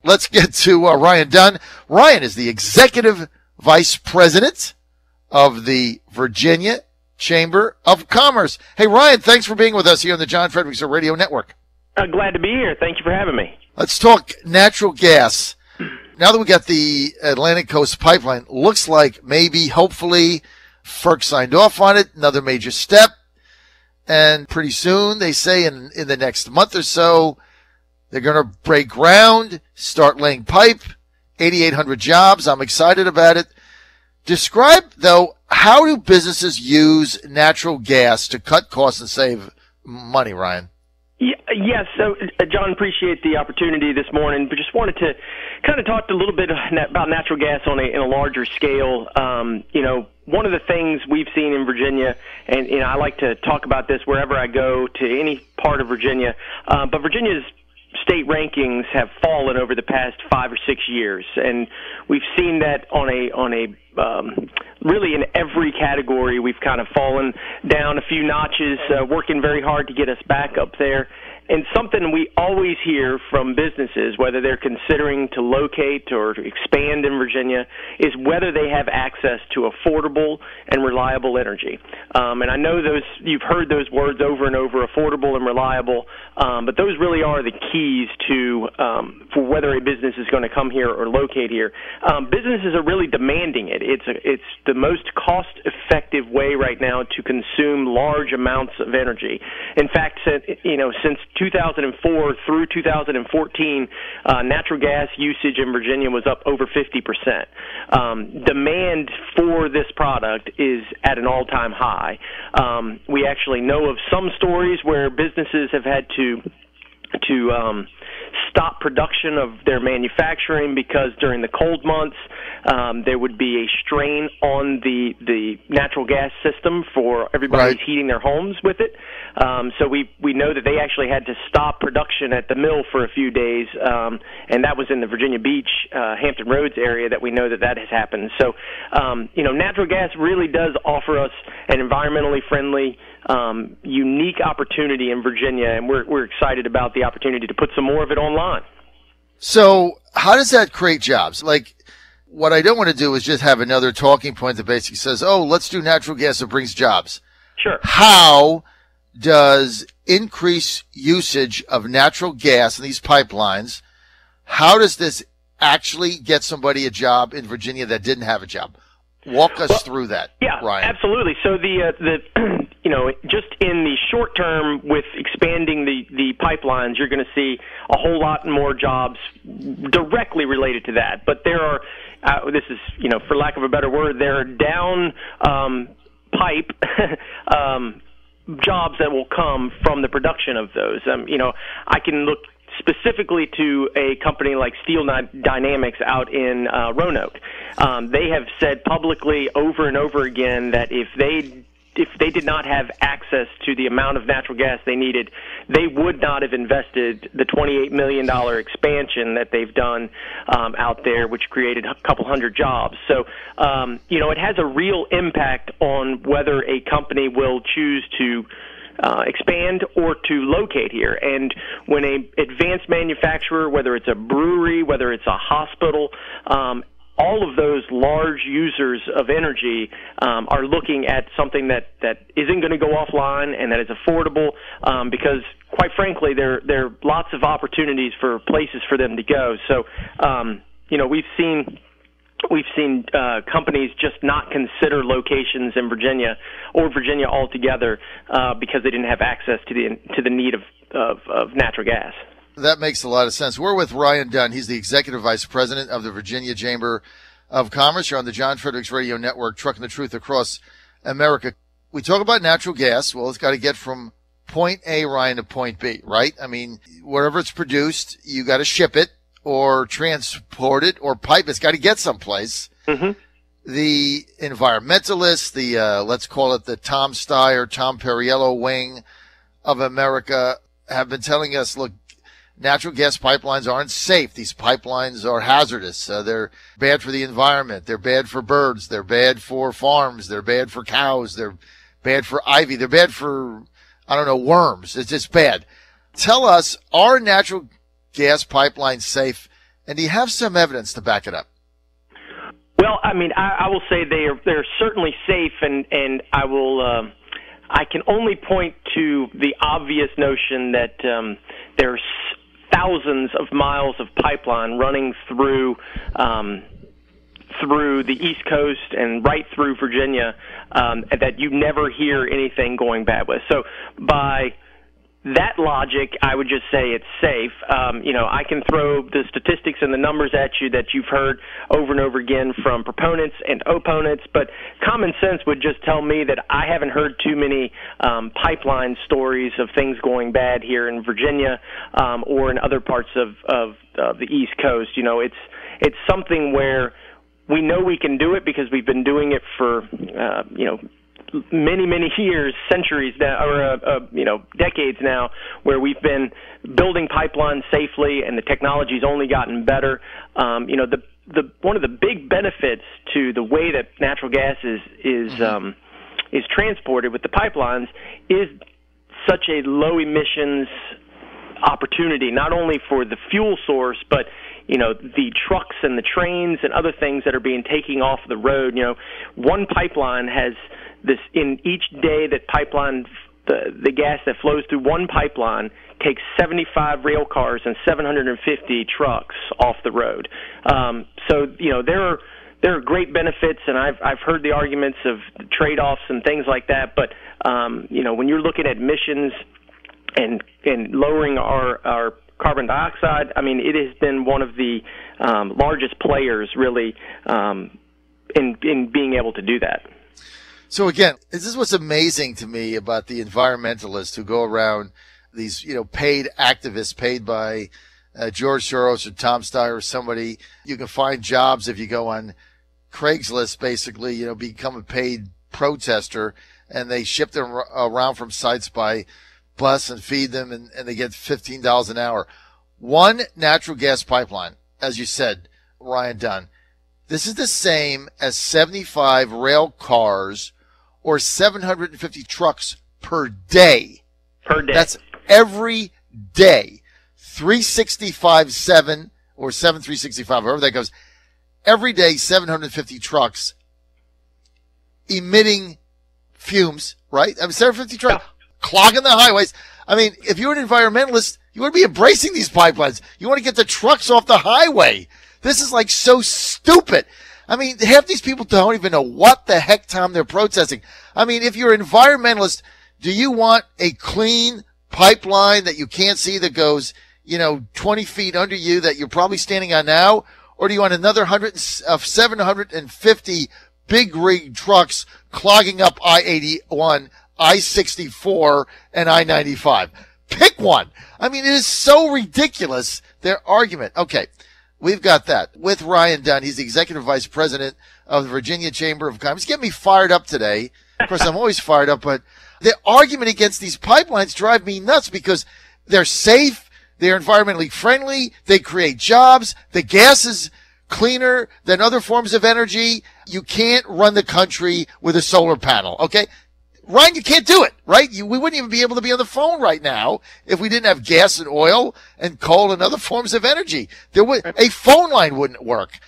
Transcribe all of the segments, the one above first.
let's get to Ryan Dunn. Ryan is the Executive Vice President of the Virginia Chamber of Commerce. Hey, Ryan, thanks for being with us here on the John Fredericks Show Radio Network. Glad to be here. Thank you for having me. Let's talk natural gas. Now that we got the Atlantic Coast Pipeline, looks like maybe, hopefully, FERC signed off on it, another major step. And pretty soon, they say in the next month or so, they're going to break ground, start laying pipe, 8,800 jobs. I'm excited about it. Describe, though, how do businesses use natural gas to cut costs and save money, Ryan? Yes. So, John, appreciate the opportunity this morning, but just wanted to kind of talk a little bit about natural gas on in a larger scale. One of the things we've seen in Virginia, and I like to talk about this wherever I go to any part of Virginia, but Virginia's state rankings have fallen over the past 5 or 6 years, and we've seen that on a really in every category. We've kind of fallen down a few notches, working very hard to get us back up there. And something we always hear from businesses, whether they're considering to locate or expand in Virginia, is whether they have access to affordable and reliable energy. And I know you've heard those words over and over, affordable and reliable, but those really are the keys to for whether a business is going to come here or locate here. Businesses are really demanding it. It's the most cost-effective way right now to consume large amounts of energy. In fact, since 2004 through 2014, natural gas usage in Virginia was up over 50%. Demand for this product is at an all-time high. We actually know of some stories where businesses have had to stop production of their manufacturing because during the cold months there would be a strain on the natural gas system for everybody who's heating their homes with it. So we know that they actually had to stop production at the mill for a few days, and that was in the Virginia Beach, Hampton Roads area that we know that has happened. So, natural gas really does offer us an environmentally friendly, unique opportunity in Virginia, and we're excited about the opportunity to put some more of it online. So how does that create jobs? Like, what I don't want to do is just have another talking point that basically says, oh, let's do natural gas that brings jobs. Sure. How does increased usage of natural gas in these pipelines, how does this actually get somebody a job in Virginia that didn't have a job? Walk us through that, yeah, Ryan. Absolutely. So just in the short term with expanding the pipelines, you're going to see a whole lot more jobs directly related to that. But there are, this is, for lack of a better word, there are down pipe jobs that will come from the production of those. I can look specifically to a company like Steel Dynamics out in Roanoke. They have said publicly over and over again that if they did not have access to the amount of natural gas they needed, they would not have invested the $28 million expansion that they've done out there, which created a couple hundred jobs. So, it has a real impact on whether a company will choose to expand or to locate here. And when a advanced manufacturer, whether it's a brewery, whether it's a hospital, all of those large users of energy are looking at something that isn't going to go offline and that is affordable because, quite frankly, there are lots of opportunities for places for them to go. So, we've seen companies just not consider locations in Virginia or Virginia altogether because they didn't have access to the need of natural gas. That makes a lot of sense. We're with Ryan Dunn. He's the Executive Vice President of the Virginia Chamber of Commerce. You're on the John Fredericks Radio Network, trucking the truth across America. We talk about natural gas. Well, it's got to get from point A, Ryan, to point B, right? I mean, wherever it's produced, you got to ship it or transport it or pipe. It's got to get someplace. Mm-hmm. The environmentalists, let's call it the Tom Steyer, Tom Perriello wing of America, have been telling us, look, natural gas pipelines aren't safe. These pipelines are hazardous. They're bad for the environment. They're bad for birds. They're bad for farms. They're bad for cows. They're bad for ivy. They're bad for, worms. It's just bad. Tell us, are natural gas pipelines safe? And do you have some evidence to back it up? Well, I mean, I will say they're certainly safe, and I will. I can only point to the obvious notion that there's thousands of miles of pipeline running through the East Coast and right through Virginia that you never hear anything going bad with. So by that logic, I would just say it's safe. I can throw the statistics and the numbers at you that you've heard over and over again from proponents and opponents, but common sense would just tell me that I haven't heard too many pipeline stories of things going bad here in Virginia or in other parts of the East Coast. It's something where we know we can do it because we've been doing it for many years, centuries now, or decades now, where we've been building pipelines safely, and the technology's only gotten better. One of the big benefits to the way that natural gas is transported with the pipelines is such a low emissions opportunity, not only for the fuel source, but the trucks and the trains and other things that are being taken off the road. One pipeline has this in each day that pipeline, the gas that flows through one pipeline takes 75 rail cars and 750 trucks off the road. So there are great benefits, and I've heard the arguments of trade-offs and things like that. But when you're looking at emissions and lowering our carbon dioxide, I mean, it has been one of the largest players really in being able to do that. So again, this is what's amazing to me about the environmentalists who go around, these paid activists paid by George Soros or Tom Steyer or somebody. You can find jobs if you go on Craigslist, basically, become a paid protester, and they ship them around from sites by bus and feed them, and they get $15 an hour. One natural gas pipeline, as you said, Ryan Dunn, this is the same as 75 rail cars or 750 trucks per day. Per day. That's every day. 365/7 or 7365, however that goes. Every day, 750 trucks emitting fumes, right? 750 trucks clogging the highways. I mean, if you're an environmentalist, you want to be embracing these pipelines. You want to get the trucks off the highway. This is like so stupid. I mean, half these people don't even know what the heck, Tom, they're protesting. I mean, if you're an environmentalist, do you want a clean pipeline that you can't see that goes, 20 feet under you that you're probably standing on now? Or do you want another 750 big rig trucks clogging up I-81, I-64, and I-95? Pick one. I mean, it is so ridiculous, their argument. Okay. We've got that with Ryan Dunn. He's the executive vice president of the Virginia Chamber of Commerce. He's getting me fired up today. Of course, I'm always fired up, but the argument against these pipelines drive me nuts because they're safe, they're environmentally friendly, they create jobs, the gas is cleaner than other forms of energy. You can't run the country with a solar panel, okay? Ryan, you can't do it, right? We wouldn't even be able to be on the phone right now if we didn't have gas and oil and coal and other forms of energy. A phone line wouldn't work.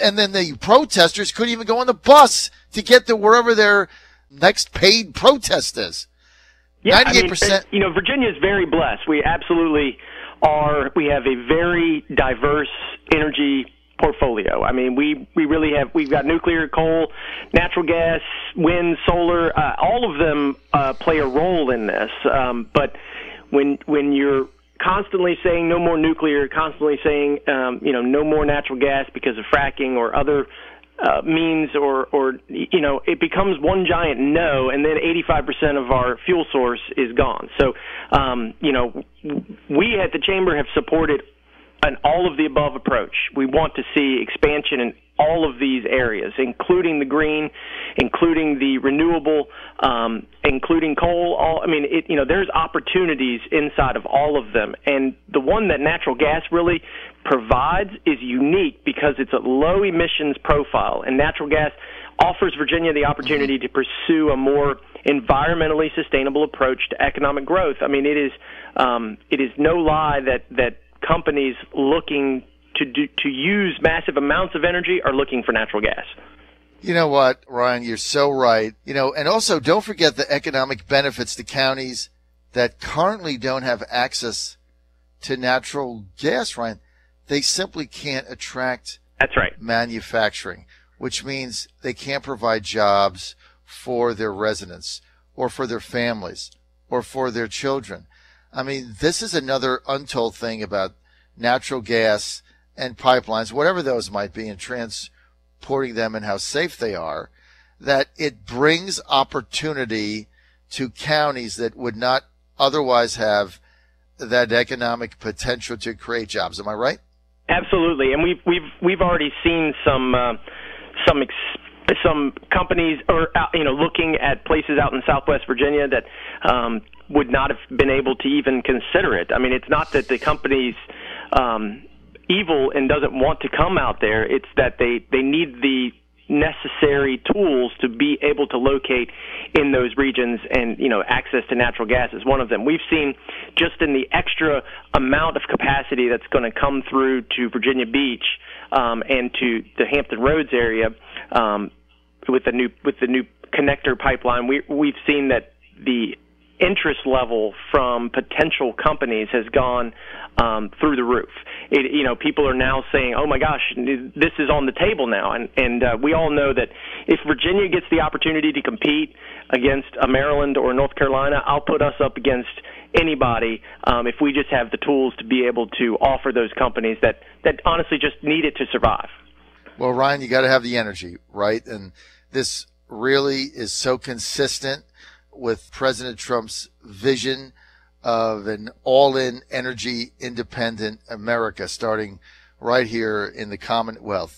And then the protesters couldn't even go on the bus to get to wherever their next paid protest is. Yeah, 98%. Virginia is very blessed. We absolutely are. We have a very diverse energy portfolio. I mean, we've got nuclear, coal, natural gas, wind, solar, all of them play a role in this. But when you're constantly saying no more nuclear, constantly saying no more natural gas because of fracking or other means, or it becomes one giant no, and then 85% of our fuel source is gone. So we at the Chamber have supported an all-of-the-above approach. We want to see expansion in all of these areas, including the green, including the renewable, including coal. There's opportunities inside of all of them. And the one that natural gas really provides is unique because it's a low emissions profile. And natural gas offers Virginia the opportunity to pursue a more environmentally sustainable approach to economic growth. I mean, it is no lie that companies looking to use massive amounts of energy are looking for natural gas. You know what, Ryan, you're so right. And also don't forget the economic benefits to counties that currently don't have access to natural gas, Ryan. They simply can't attract That's right. manufacturing, which means they can't provide jobs for their residents or for their families or for their children. I mean, this is another untold thing about natural gas and pipelines, whatever those might be, and transporting them and how safe they are, that it brings opportunity to counties that would not otherwise have that economic potential to create jobs. Am I right? Absolutely, and we've already seen some companies looking at places out in Southwest Virginia that would not have been able to even consider it. I mean, it's not that the company's evil and doesn't want to come out there. It's that they need the necessary tools to be able to locate in those regions, and access to natural gas is one of them. We've seen just in the extra amount of capacity that's going to come through to Virginia Beach and to the Hampton Roads area with the new connector pipeline. We've seen that the interest level from potential companies has gone through the roof. People are now saying, "Oh my gosh, this is on the table now," and we all know that if Virginia gets the opportunity to compete against a Maryland or North Carolina, I'll put us up against anybody if we just have the tools to be able to offer those companies that honestly just need it to survive. Well, Ryan, you got to have the energy, right? And this really is so consistent with President Trump's vision of an all-in energy independent America starting right here in the Commonwealth.